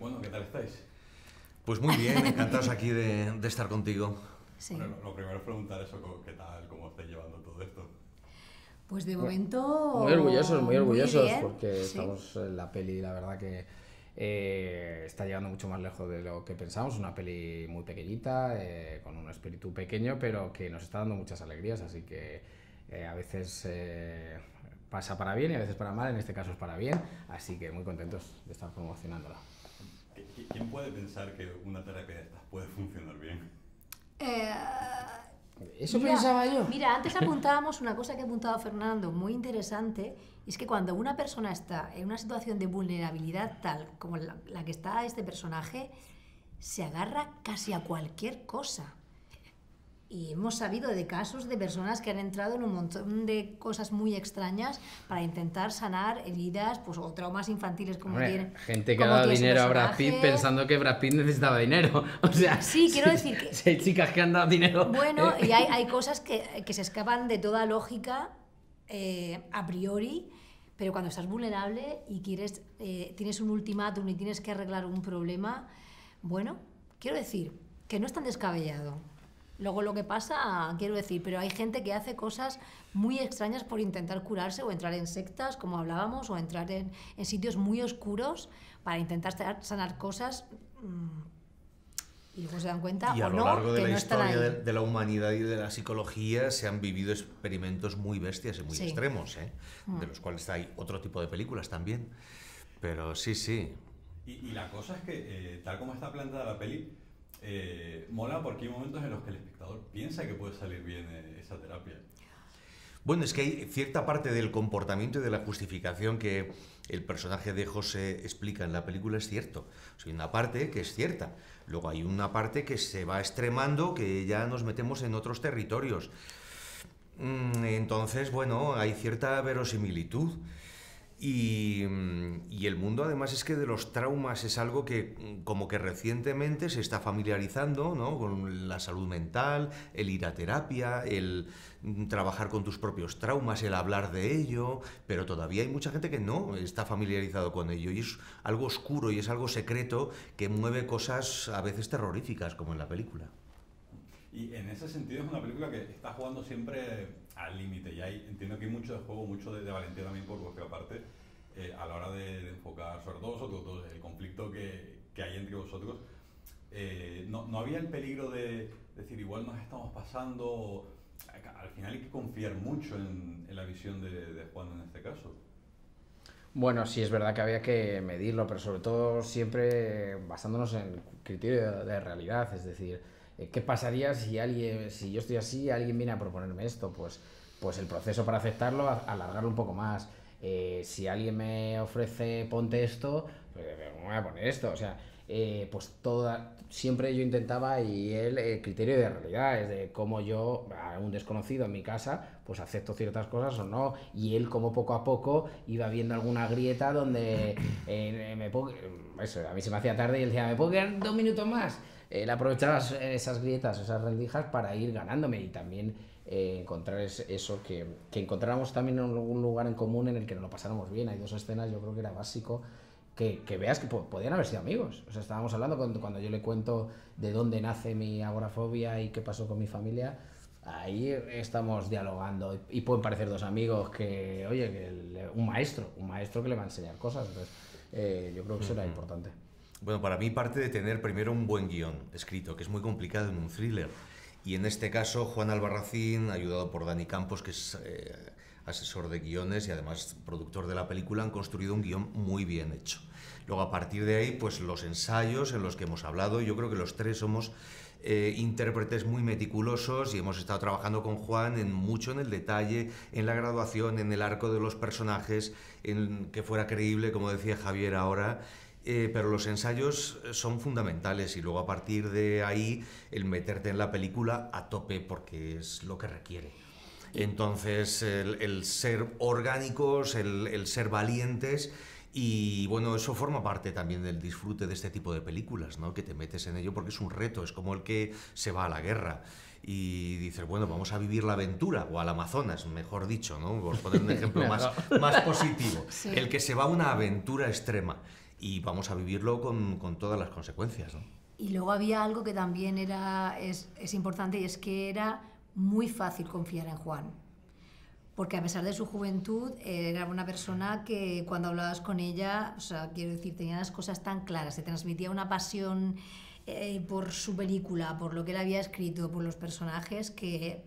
Bueno, ¿qué tal estáis? Pues muy bien, encantados aquí de estar contigo. Sí. Bueno, lo primero es preguntar eso, ¿qué tal, cómo estáis llevando todo esto? Pues de Bueno, momento muy orgullosos bien, porque sí. estamos en la peli, la verdad que está llegando mucho más lejos de lo que pensamos. Una peli muy pequeñita, con un espíritu pequeño, pero que nos está dando muchas alegrías, así que a veces pasa para bien y a veces para mal, en este caso es para bien, así que muy contentos de estar promocionándola. ¿Quién puede pensar que una terapia de estas puede funcionar bien? Eso pensaba yo. Mira, antes apuntábamos una cosa que ha apuntado Fernando, muy interesante, y es que cuando una persona está en una situación de vulnerabilidad tal como la que está este personaje, se agarra casi a cualquier cosa. Y hemos sabido de casos de personas que han entrado en un montón de cosas muy extrañas para intentar sanar heridas, pues, o traumas infantiles como Hombre, tienen. gente que ha como dado tiene ese dinero a Brad Pitt personaje. pensando que Brad Pitt necesitaba dinero. O sea, Sí, quiero decir que- si hay chicas que han dado dinero. Bueno, y hay cosas que se escapan de toda lógica a priori, pero cuando estás vulnerable y tienes un ultimátum y tienes que arreglar un problema, bueno, quiero decir que no es tan descabellado. Luego lo que pasa, quiero decir, pero hay gente que hace cosas muy extrañas por intentar curarse o entrar en sectas, como hablábamos, o entrar en sitios muy oscuros para intentar sanar cosas. Y luego se dan cuenta Y a o lo no largo de que la no están historia ahí. de la humanidad y de la psicología se han vivido experimentos muy bestias y muy Sí. extremos, de los cuales hay otro tipo de películas también. Pero sí, sí. Y la cosa es que, tal como está planteada la peli, mola porque hay momentos en los que el espectador piensa que puede salir bien esa terapia. Bueno, es que hay cierta parte del comportamiento y de la justificación que el personaje de José explica en la película es cierto. O sea, hay una parte que es cierta. Luego hay una parte que se va extremando, que ya nos metemos en otros territorios. Entonces, bueno, hay cierta verosimilitud. Y el mundo además es que de los traumas es algo que como que recientemente se está familiarizando, ¿no? Con la salud mental, el ir a terapia, el trabajar con tus propios traumas, el hablar de ello, pero todavía hay mucha gente que no está familiarizado con ello y es algo oscuro y es algo secreto que mueve cosas a veces terroríficas como en la película. Y en ese sentido es una película que está jugando siempre al límite y entiendo que hay mucho de juego, mucho de valentía también por vuestra parte a la hora de enfocar, sobre todo vosotros, el conflicto que hay entre vosotros. No había el peligro de decir igual nos estamos pasando, al final hay que confiar mucho en la visión de Juan en este caso. Bueno, sí es verdad que había que medirlo, pero sobre todo siempre basándonos en criterio de realidad, es decir, ¿qué pasaría si yo estoy así, alguien viene a proponerme esto? Pues el proceso para aceptarlo, alargarlo un poco más. Si alguien me ofrece ponte esto, pues me voy a poner esto. O sea, pues siempre yo intentaba y el criterio de realidad, es de cómo yo, a un desconocido en mi casa, pues acepto ciertas cosas o no, y él como poco a poco iba viendo alguna grieta donde a mí se me hacía tarde y él decía, ¿me puedo quedar 2 minutos más? Él aprovechaba esas grietas, esas rendijas para ir ganándome y también encontrar eso, que encontráramos también un lugar en común en el que nos lo pasáramos bien. Hay 2 escenas, yo creo que era básico que veas que podían haber sido amigos. O sea, estábamos hablando cuando yo le cuento de dónde nace mi agorafobia y qué pasó con mi familia, ahí estamos dialogando y pueden parecer 2 amigos que, oye, un maestro que le va a enseñar cosas. Entonces, yo creo que eso era importante. Bueno, para mí parte de tener primero un buen guión escrito, que es muy complicado en un thriller. Y en este caso, Juan Albarracín, ayudado por Dani Campos, que es asesor de guiones y además productor de la película, han construido un guión muy bien hecho. Luego, a partir de ahí, pues los ensayos en los que hemos hablado, yo creo que los 3 somos intérpretes muy meticulosos y hemos estado trabajando con Juan mucho en el detalle, en la graduación, en el arco de los personajes, en que fuera creíble, como decía Javier ahora. Pero los ensayos son fundamentales y luego a partir de ahí el meterte en la película a tope porque es lo que requiere. Entonces el ser orgánicos, el ser valientes y bueno, eso forma parte también del disfrute de este tipo de películas, ¿no? Que te metes en ello porque es un reto, es como el que se va a la guerra. y dices, bueno, vamos a vivir la aventura, o al Amazonas, mejor dicho, ¿no? Por poner un ejemplo más positivo. Sí. El que se va a una aventura extrema y vamos a vivirlo con todas las consecuencias, ¿no? Y luego había algo que también es importante, y es que era muy fácil confiar en Juan. Porque a pesar de su juventud, era una persona que cuando hablabas con ella, o sea, quiero decir, tenía las cosas tan claras, se transmitía una pasión por su película, por lo que él había escrito, por los personajes, que...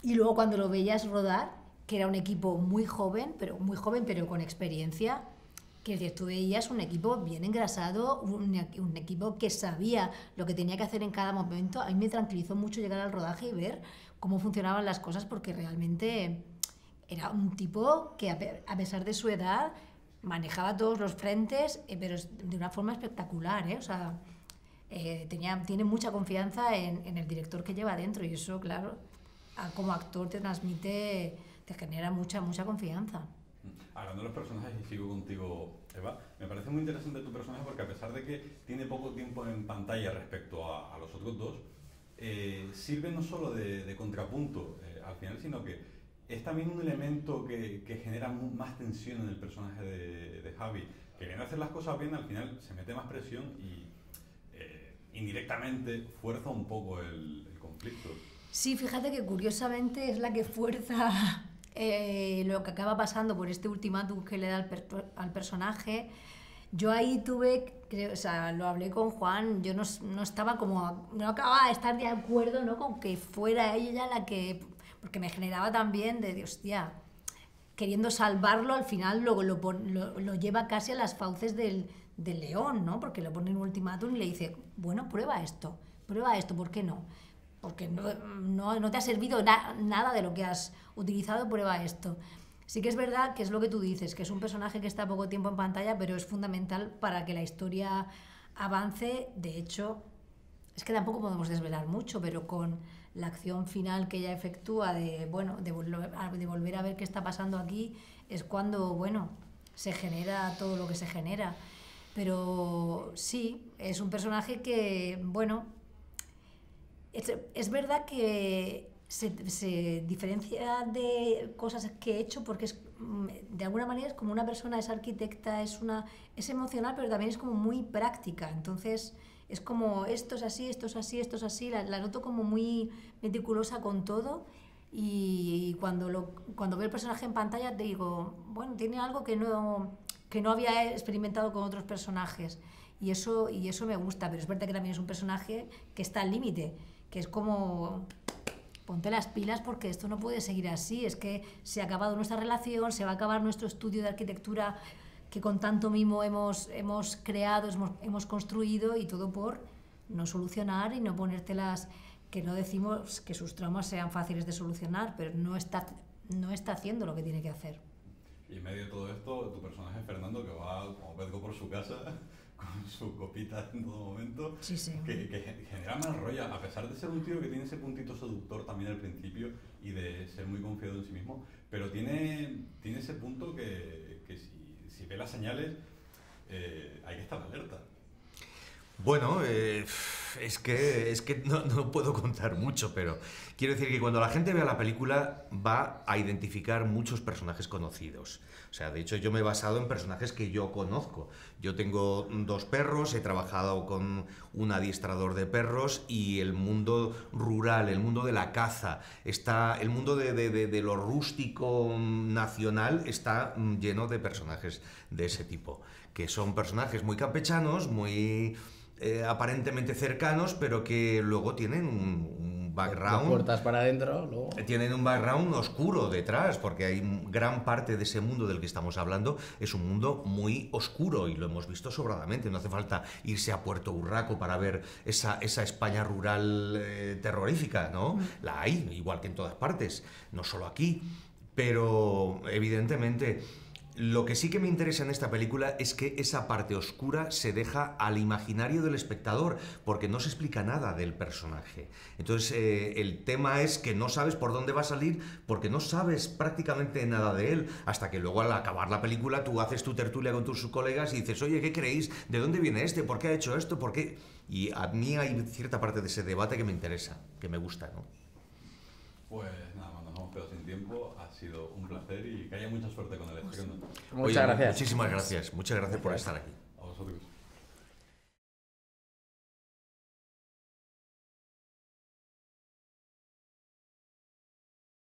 Y luego cuando lo veías rodar, que era un equipo muy joven, pero con experiencia, que es decir, tú veías un equipo bien engrasado, un equipo que sabía lo que tenía que hacer en cada momento. A mí me tranquilizó mucho llegar al rodaje y ver cómo funcionaban las cosas, porque realmente era un tipo que a pesar de su edad manejaba todos los frentes, pero de una forma espectacular, ¿eh? O sea, tiene mucha confianza en el director que lleva dentro, y eso, claro, como actor te transmite, te genera mucha confianza. Hablando de los personajes, y sigo contigo, Eva, me parece muy interesante tu personaje porque a pesar de que tiene poco tiempo en pantalla respecto a los otros dos, sirve no solo de contrapunto al final, sino que es también un elemento que genera más tensión en el personaje de Javi. Queriendo hacer las cosas bien, al final se mete más presión y indirectamente fuerza un poco el conflicto. Sí, fíjate que curiosamente es la que fuerza lo que acaba pasando por este ultimátum que le da al personaje. Yo ahí o sea, lo hablé con Juan, yo no estaba como, no acababa de estar de acuerdo, ¿no?, con que fuera ella la que, porque me generaba también de hostia, queriendo salvarlo, al final lo lleva casi a las fauces del león, ¿no?, porque le pone un ultimátum y le dice, bueno, prueba esto, ¿por qué no? Porque no te ha servido nada de lo que has utilizado, prueba esto. Sí que es verdad que es lo que tú dices, que es un personaje que está poco tiempo en pantalla, pero es fundamental para que la historia avance. De hecho, es que tampoco podemos desvelar mucho, pero con la acción final que ella efectúa de volver a ver qué está pasando aquí, es cuando, se genera todo lo que se genera. Pero sí, es un personaje que, es verdad que se diferencia de cosas que he hecho porque de alguna manera es como una persona, es arquitecta, es emocional, pero también es como muy práctica. Entonces es como esto es así, esto es así, esto es así. La noto como muy meticulosa con todo, y cuando veo el personaje en pantalla te digo, tiene algo que no había experimentado con otros personajes, y eso me gusta. Pero es verdad que también es un personaje que está al límite, que es como, ponte las pilas porque esto no puede seguir así, es que se ha acabado nuestra relación, se va a acabar nuestro estudio de arquitectura que con tanto mimo hemos creado, hemos construido, y todo por no solucionar y no ponértelas, que no decimos que sus traumas sean fáciles de solucionar, pero no está haciendo lo que tiene que hacer. Y en medio de todo esto, tu personaje Fernando, que va como Pedro por su casa con su copita en todo momento, sí. que genera mal rollo, a pesar de ser un tío que tiene ese puntito seductor también al principio y de ser muy confiado en sí mismo, pero tiene ese punto que si ve las señales hay que estar alerta. Bueno, es que no puedo contar mucho, pero quiero decir que cuando la gente vea la película va a identificar muchos personajes conocidos. O sea, de hecho yo me he basado en personajes que yo conozco. Yo tengo 2 perros, he trabajado con un adiestrador de perros, y el mundo rural, el mundo de la caza, el mundo de lo rústico nacional está lleno de personajes de ese tipo, que son personajes muy campechanos, muy aparentemente cercanos, pero que luego tienen un background. De puertas para adentro, luego. Tienen un background oscuro detrás, porque hay gran parte de ese mundo del que estamos hablando, es un mundo muy oscuro, y lo hemos visto sobradamente. No hace falta irse a Puerto Urraco para ver esa España rural terrorífica, ¿no? La hay, igual que en todas partes, no solo aquí, pero evidentemente Lo que sí que me interesa en esta película es que esa parte oscura se deja al imaginario del espectador, porque no se explica nada del personaje. Entonces, el tema es que no sabes por dónde va a salir, porque no sabes prácticamente nada de él, hasta que luego al acabar la película tú haces tu tertulia con tus colegas y dices, oye, ¿qué creéis? ¿De dónde viene este? ¿Por qué ha hecho esto? ¿Por qué? Y a mí hay cierta parte de ese debate que me interesa, que me gusta, ¿no? Pues nada más, nos hemos quedado sin tiempo, ha sido un placer y que haya mucha suerte con el estreno. Muchas gracias. Muchísimas gracias, muchas gracias por estar aquí. A vosotros.